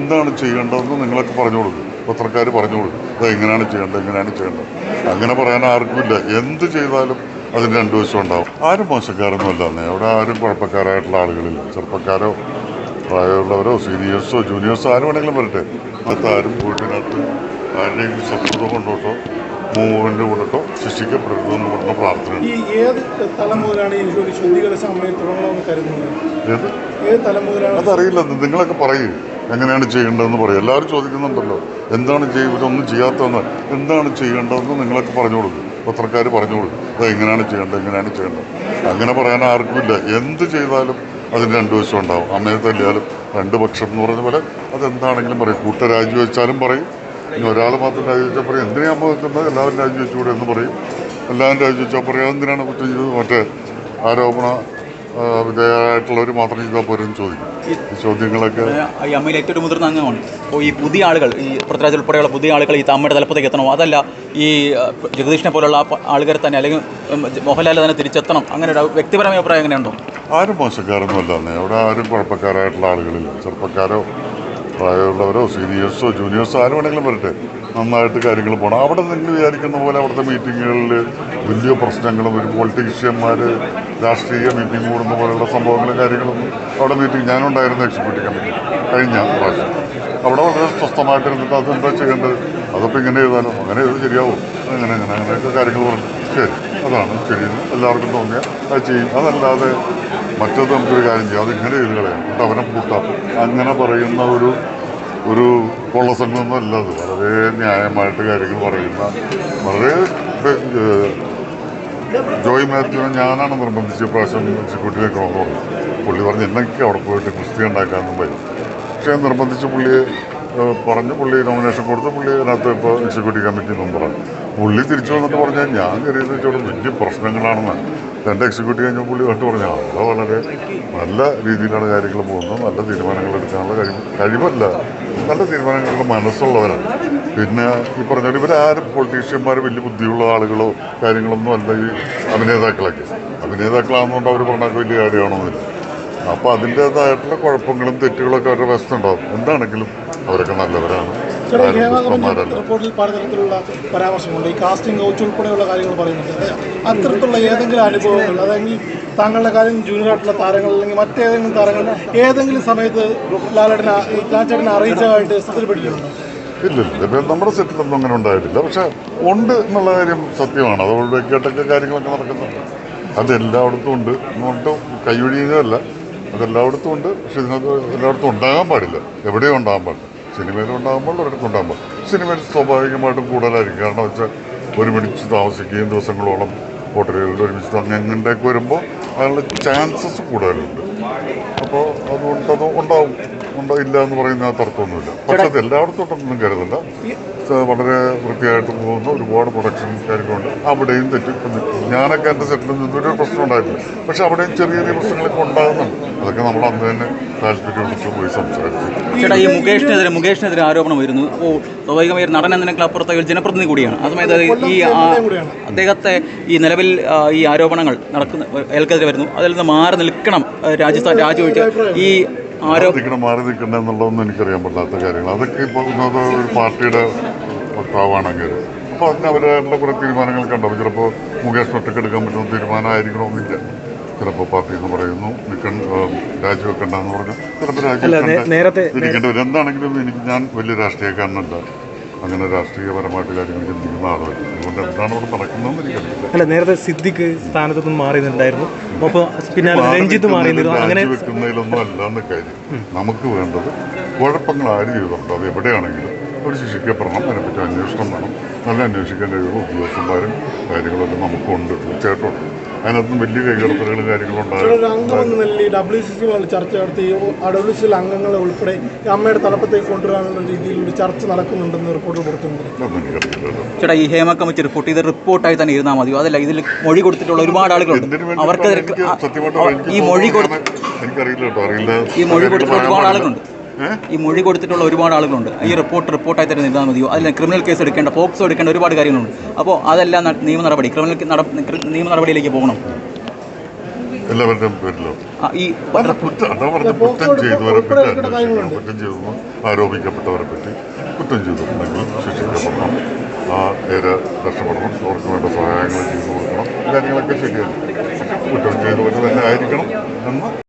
എന്താണ് ചെയ്യേണ്ടതെന്ന് നിങ്ങളൊക്കെ പറഞ്ഞു കൊടുക്കും, പത്രക്കാർ പറഞ്ഞു കൊടുക്കും. അത് എങ്ങനെയാണ് ചെയ്യേണ്ടത്. അങ്ങനെ പറയാൻ ആർക്കുമില്ല. എന്ത് ചെയ്താലും അതിന് രണ്ടു വശം ഉണ്ടാവും. ആരും മോശക്കാരൊന്നും അല്ലാന്നേ, അവിടെ ആരും കുഴപ്പക്കാരായിട്ടുള്ള ആളുകളില്ല. ചെറുപ്പക്കാരോ പ്രായമുള്ളവരോ സീനിയേഴ്സോ ജൂനിയേഴ്സോ ആരും വേണമെങ്കിലും വരട്ടെ. അതിനകത്ത് ആരും വീട്ടിനകത്ത് ആരുടെയും ശത്രുത കൊണ്ടോട്ടോ മൂവിൻ്റെ കൊണ്ടിട്ടോ ശിക്ഷിക്കപ്പെടരുതെന്ന് പറഞ്ഞ പ്രാർത്ഥന. ഈ ഏത് തലം മുതലാണ് ഈ ശുദ്ധീകരണ സമയം തുടങ്ങണമെന്ന് കരുതുന്നത്? ഏത് തലം മുതലാണ് അതറിയില്ല. നിങ്ങളൊക്കെ പറയൂ എങ്ങനെയാണ് ചെയ്യേണ്ടതെന്ന് പറയും. എല്ലാവരും ചോദിക്കുന്നുണ്ടല്ലോ എന്താണ് ഇവരൊന്നും ചെയ്യാത്തതെന്ന്. എന്താണ് ചെയ്യേണ്ടതെന്ന് നിങ്ങളൊക്കെ പറഞ്ഞു കൊടുക്കും, പത്രക്കാർ പറഞ്ഞു കൊടുക്കും. അത് എങ്ങനെയാണ് ചെയ്യേണ്ടത്. അങ്ങനെ പറയാൻ ആർക്കുമില്ല. എന്ത് ചെയ്താലും അതിന് രണ്ടു വശം ഉണ്ടാവും. അമ്മയെ തല്ലിയാലും രണ്ട് പക്ഷം എന്ന് പറഞ്ഞ പോലെ അതെന്താണെങ്കിലും പറയും. കൂട്ടരാജി വെച്ചാലും പറയും. ഇനി ഒരാൾ മാത്രം രാജിവെച്ചാൽ പറയും എന്തിനാ അമ്മ വെക്കുന്നത്, എല്ലാവരും രാജിവെച്ചുകൂടെ എന്ന് പറയും. എല്ലാവരും രാജിവെച്ചാൽ പറയും എന്തിനാണ് കുറ്റം ചെയ്തത്, മറ്റേ ആരോപണ വിധേയമായിട്ടുള്ളവർ മാത്രം ചെയ്താൽ പോരെന്ന് ചോദിക്കും. ഈ ചോദ്യങ്ങളൊക്കെ ഈ അമ്മയിൽ ഏറ്റവും മുതിർന്ന അംഗമാണ്. അപ്പോൾ ഈ പുതിയ ആളുകൾ, ഈ പൃഥ്വിരാജ് ഉൾപ്പെടെയുള്ള പുതിയ ആളുകൾ ഈ അമ്മയുടെ തലപ്പത്തേക്ക് എത്തണോ, അതല്ല ഈ ജഗദീഷിനെ പോലുള്ള ആളുകളെ തന്നെ അല്ലെങ്കിൽ മോഹൻലാൽ തന്നെ തിരിച്ചെത്തണം, അങ്ങനെ ഒരു വ്യക്തിപരമായ അഭിപ്രായം എങ്ങനെയുണ്ടോ? ആരും മോശക്കാരൊന്നും അല്ലാന്നേ, അവിടെ ആരും കുഴപ്പക്കാരായിട്ടുള്ള ആളുകളില്ല. ചെറുപ്പക്കാരോ പ്രായമുള്ളവരോ സീനിയേഴ്സോ ജൂനിയേഴ്സോ ആരും വേണമെങ്കിലും വരട്ടെ. നന്നായിട്ട് കാര്യങ്ങൾ പോകണം. അവിടെ നിങ്ങൾ വിചാരിക്കുന്ന പോലെ അവിടുത്തെ മീറ്റിങ്ങുകളിൽ വലിയ പ്രശ്നങ്ങളും ഒരു പൊളിറ്റീഷ്യന്മാർ രാഷ്ട്രീയ മീറ്റിംഗ് കൂടുന്ന പോലെയുള്ള സംഭവങ്ങളും കാര്യങ്ങളൊന്നും അവിടെ മീറ്റിംഗ് ഞാനുണ്ടായിരുന്നു എക്സിക്യൂട്ടീവ് കമ്മിറ്റി കഴിഞ്ഞ പ്രാവശ്യം. അവിടെ വളരെ സ്വസ്ഥമായിട്ടിരുന്നിട്ട് അതെന്താ ചെയ്യേണ്ടത്, അതപ്പോൾ ഇങ്ങനെ എഴുതാനോ അങ്ങനെ എഴുതി ശരിയാവും, അങ്ങനെയൊക്കെ കാര്യങ്ങൾ പറഞ്ഞു. ശരി, അതാണ് ശരിയെന്ന് എല്ലാവർക്കും തോന്നിയാൽ അത് ചെയ്യും. അതല്ലാതെ മറ്റത് നമുക്കൊരു കാര്യം ചെയ്യാം, അതിങ്ങനെ എഴുതി കളയാം, എന്നിട്ട് അവനെ പൂട്ടാം, അങ്ങനെ പറയുന്ന ഒരു കൊള്ളസംഘമൊന്നും അല്ല അത്. വളരെ ന്യായമായിട്ട് കാര്യങ്ങൾ പറയുന്ന വളരെ ജോയ് മാത്യുവിനെ ഞാനാണ് നിർബന്ധിച്ച് പ്രാവശ്യം എക്സിക്യൂട്ടീവ് വെക്കണമെന്ന് പറഞ്ഞു. പുള്ളി പറഞ്ഞ് എന്നൊക്കെ അവിടെ പോയിട്ട് കുസ്തി ഉണ്ടാക്കാമെന്നും വരും. പക്ഷേ നിർബന്ധിച്ച് പുള്ളിയെ പറഞ്ഞ് പുള്ളി നോമിനേഷൻ കൊടുത്ത് പുള്ളി അതിനകത്ത് ഇപ്പോൾ എക്സിക്യൂട്ടീവ് കമ്മിറ്റി മെമ്പറാണ്. പുള്ളി തിരിച്ചു വന്നിട്ട് പറഞ്ഞാൽ ഞാൻ കരുതി വെച്ചോടെ വലിയ പ്രശ്നങ്ങളാണെന്ന്. എൻ്റെ എക്സിക്യൂട്ടീവ് കഴിഞ്ഞ പുള്ളി കണ്ടു പറഞ്ഞാൽ അവിടെ വളരെ നല്ല രീതിയിലാണ് കാര്യങ്ങൾ പോകുന്നത്, നല്ല തീരുമാനങ്ങൾ എടുക്കാനുള്ള കഴിവല്ല, നല്ല തീരുമാനങ്ങളുടെ മനസ്സുള്ളവരാണ്. പിന്നെ ഈ പറഞ്ഞാൽ ഇവരാരും പൊളിറ്റീഷ്യന്മാർ വലിയ ബുദ്ധിയുള്ള ആളുകളോ കാര്യങ്ങളൊന്നും അല്ല ഈ അഭിനേതാക്കളാണെന്നുകൊണ്ട് അവർ പറഞ്ഞാൽ വലിയ കാര്യമാണെന്നില്ല. അപ്പോൾ അതിൻ്റേതായിട്ടുള്ള കുഴപ്പങ്ങളും തെറ്റുകളൊക്കെ അവരുടെ വശത്തുണ്ടാവും. എന്താണെങ്കിലും അവരൊക്കെ നല്ലവരാണ്. റിപ്പോർട്ടിൽ പലതരത്തിലുള്ള പരാമർശമുണ്ട്. ഈ കാസ്റ്റിംഗ് കൗച്ച് ഉൾപ്പെടെയുള്ള കാര്യങ്ങൾ പറയുന്നുണ്ട്. അത്തരത്തിലുള്ള ഏതെങ്കിലും അനുഭവങ്ങൾ, അല്ലെങ്കിൽ താങ്കളുടെ കാര്യം ജൂനിയർ ആയിട്ടുള്ള താരങ്ങൾ അല്ലെങ്കിൽ മറ്റേതെങ്കിലും താരങ്ങൾ ഏതെങ്കിലും സമയത്ത് ലാലേട്ടനെ അറിയിച്ചതായിട്ട് ശ്രദ്ധയിൽപ്പെട്ടിട്ടുണ്ടോ? ഇല്ല, നമ്മുടെ സെറ്റിലൊന്നും അങ്ങനെ ഉണ്ടായിട്ടില്ല. പക്ഷെ ഉണ്ട് എന്നുള്ള കാര്യം സത്യമാണ്. അതുകൊണ്ട് കേട്ടൊക്കെ കാര്യങ്ങളൊക്കെ നടക്കുന്നുണ്ട്. അതെല്ലായിടത്തും ഉണ്ട് എന്നുകൊണ്ട് കൈയൊഴിയുകയല്ല, അതെല്ലായിടത്തും ഉണ്ട്. പക്ഷെ ഇതിനകത്ത് എല്ലായിടത്തും ഉണ്ടാകാൻ പാടില്ല, എവിടെയും ഉണ്ടാകാൻ പാടില്ല. സിനിമയിൽ ഉണ്ടാകുമ്പോൾ ഒരിടത്തും ഉണ്ടാകാൻ പാടില്ല. സിനിമയിൽ സ്വാഭാവികമായിട്ടും കൂടുതലായിരിക്കും. കാരണം വെച്ചാൽ ഒരുമിച്ച് താമസിക്കുകയും ദിവസങ്ങളോളം ഹോട്ടലുകളിൽ ഒരുമിച്ച് അങ്ങനെയൊക്കെ വരുമ്പോൾ അതിനുള്ള ചാൻസസ് കൂടുതലുണ്ട്. അപ്പോൾ അതുകൊണ്ട് അത് ഉണ്ടായില്ല എന്ന് പറയുന്ന തർക്കമൊന്നുമില്ല. പക്ഷെ അത് എല്ലായിടത്തും ഉണ്ടെന്നും കരുതല്ല. വളരെ വൃത്തിയായിട്ട് പോകുന്ന ഒരുപാട് പ്രൊഡക്ഷൻ കാര്യങ്ങളുണ്ട്. അവിടെയും ഞാനൊക്കെ എൻ്റെ സെറ്റിൽ നിന്നൊരു പ്രശ്നം ഉണ്ടായിട്ടില്ല. പക്ഷെ അവിടെയും ചെറിയ ചെറിയ പ്രശ്നങ്ങളൊക്കെ ഉണ്ടാകുന്നുണ്ട്. അതൊക്കെ നമ്മൾ അന്ന് തന്നെ താല്പര്യമെടുത്ത് പോയി സംസാരിച്ചു. ചേട്ടാ, ഈ മുകേഷിനെതിരെ ആരോപണം വരുന്നു. അപ്പോൾ സ്വാഭാവികമായി നടൻ എന്നതിനേക്കാൾ അപ്പുറത്ത് ഒരു ജനപ്രതിനിധി കൂടിയാണ്. ആ സമയത്ത് ഈ അദ്ദേഹത്തെ ഈ നിലവിൽ ഈ ആരോപണങ്ങൾ അയാൾക്കെതിരെ വരുന്നു. അതിൽ നിന്ന് മാറി നിൽക്കണം, രാജിവെച്ച് ഈ മാറി നിൽക്കണ്ട എന്നുള്ളതൊന്നും എനിക്കറിയാൻ പറ്റാത്ത കാര്യങ്ങൾ. അതൊക്കെ ഇപ്പോൾ ഒരു പാർട്ടിയുടെ വക്താവാണെങ്കിൽ അപ്പോൾ അതിന് അവരായിട്ടുള്ള കുറേ തീരുമാനങ്ങളൊക്കെ ഉണ്ടാവും. ചിലപ്പോൾ മുകേഷ് ഒറ്റക്കെടുക്കാൻ പറ്റുന്ന തീരുമാനമായിരിക്കണമെന്നില്ല. ചിലപ്പോൾ പാർട്ടി എന്ന് പറയുന്നു രാജിവെക്കണ്ടെന്ന് പറഞ്ഞു, ചിലപ്പോൾ രാജിവെക്കേണ്ടി വരും. എന്താണെങ്കിലും ഞാൻ വലിയ രാഷ്ട്രീയക്കാരനല്ല, അങ്ങനെ രാഷ്ട്രീയപരമായിട്ട് കാര്യങ്ങൾ ചിന്തിക്കുന്ന ആളുകൾ. അതുകൊണ്ട് എന്താണ് ഇവിടെ നടക്കുന്നതെന്ന് എനിക്കറിയില്ല. അല്ല, നേരത്തെ സിദ്ദിഖ് സ്ഥാനത്ത് നിന്ന് മാറിയിട്ടുണ്ടായിരുന്നു. അപ്പോൾ പിന്നെ രഞ്ജിത്ത് വെക്കുന്നതിലൊന്നും അല്ലാന്ന് കാര്യം. നമുക്ക് വേണ്ടത് കുഴപ്പങ്ങൾ ആര് ചെയ്തിട്ടുണ്ടോ അത് എവിടെയാണെങ്കിലും ഒരു ശിക്ഷിക്കപ്പെടണം. അതിനെപ്പറ്റി അന്വേഷണം വേണം. നല്ല അന്വേഷിക്കാൻ കഴിയുന്ന ഉദ്യോഗസ്ഥന്മാരും കാര്യങ്ങളൊക്കെ നമുക്കുണ്ട്, തീർച്ചയായിട്ടും. അതിനകത്തും വലിയ കൈകടത്തലുകളും കാര്യങ്ങളുണ്ടാകും. ചർച്ച നടത്തി WCL അംഗങ്ങളെ ഉൾപ്പെടെ അമ്മയുടെ തലപ്പത്തേക്ക് കൊണ്ടുവരാനുള്ള രീതിയിൽ ഒരു ചർച്ച നടക്കുന്നുണ്ടെന്ന് റിപ്പോർട്ടിൽ പുറത്തുണ്ട്. ചേട്ടാ, ഈ ഹേമ കമ്മിറ്റി റിപ്പോർട്ട് ഇത് റിപ്പോർട്ടായി തന്നെ ഇരുന്നാൽ മതിയോ? അതല്ല, ഇതിൽ മൊഴി കൊടുത്തിട്ടുള്ള ഒരുപാട് ആളുകളുണ്ട്. അവർക്ക് ഈ മൊഴി കൊടുത്തിട്ടുള്ള ഒരുപാട് ആളുകളുണ്ട്. ഈ റിപ്പോർട്ടായി തന്നെ ഇരുന്നാൽ മതിയോ? അതിൽ ക്രിമിനൽ കേസ് എടുക്കേണ്ട, പോക്സോ എടുക്കേണ്ട ഒരുപാട് കാര്യങ്ങളുണ്ട്. അപ്പോൾ അതെല്ലാം നിയമ നടപടിയിലേക്ക് പോകണം. എല്ലാവരുടെയും പേരിലോ ഈ അതാ പറഞ്ഞ കുറ്റം ചെയ്തവരെ പറ്റി അന്വേഷിക്കണം. കുറ്റം ചെയ്തെന്ന് ആരോപിക്കപ്പെട്ടവരെ പറ്റി കുറ്റം ചെയ്തിട്ടുണ്ടെങ്കിൽ ശിക്ഷിക്കപ്പെടണം. ആ പേര് രക്ഷപ്പെടണം. അവർക്ക് വേണ്ട സഹായങ്ങൾ ചെയ്തു കൊടുക്കണം. കാര്യങ്ങളൊക്കെ ശരിയാണ്. കുറ്റം ചെയ്തവർ തന്നെ ആയിരിക്കണം എന്ന്